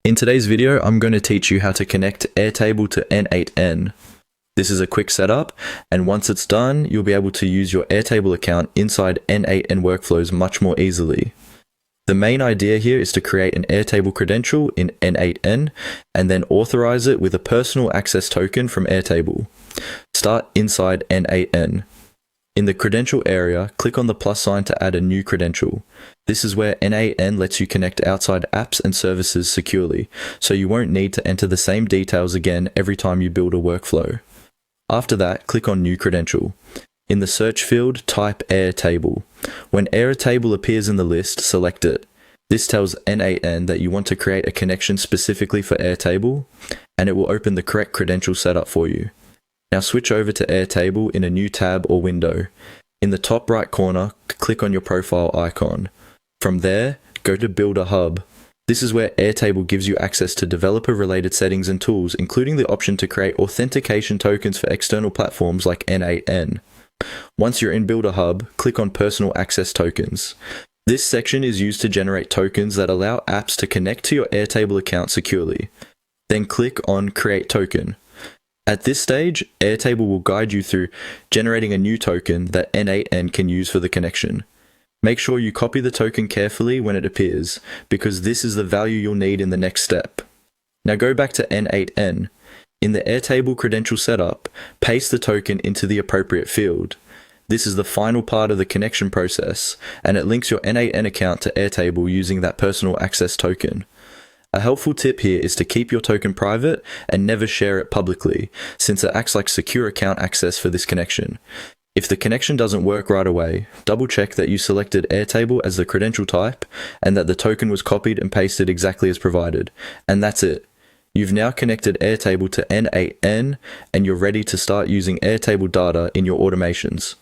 In today's video, I'm going to teach you how to connect Airtable to n8n. This is a quick setup, and once it's done, you'll be able to use your Airtable account inside n8n workflows much more easily. The main idea here is to create an Airtable credential in n8n, and then authorize it with a personal access token from Airtable. Start inside n8n. In the credential area, click on the plus sign to add a new credential. This is where n8n lets you connect outside apps and services securely, so you won't need to enter the same details again every time you build a workflow. After that, click on New Credential. In the search field, type Airtable. When Airtable appears in the list, select it. This tells n8n that you want to create a connection specifically for Airtable, and it will open the correct credential setup for you. Now switch over to Airtable in a new tab or window. In the top right corner, click on your profile icon. From there, go to Build a Hub. This is where Airtable gives you access to developer-related settings and tools, including the option to create authentication tokens for external platforms like n8n. Once you're in Build a Hub, click on Personal Access Tokens. This section is used to generate tokens that allow apps to connect to your Airtable account securely. Then click on Create Token. At this stage, Airtable will guide you through generating a new token that n8n can use for the connection. Make sure you copy the token carefully when it appears, because this is the value you'll need in the next step. Now go back to n8n. In the Airtable credential setup, paste the token into the appropriate field. This is the final part of the connection process, and it links your n8n account to Airtable using that personal access token. A helpful tip here is to keep your token private and never share it publicly, since it acts like secure account access for this connection. If the connection doesn't work right away, double check that you selected Airtable as the credential type and that the token was copied and pasted exactly as provided. And that's it. You've now connected Airtable to n8n, and you're ready to start using Airtable data in your automations.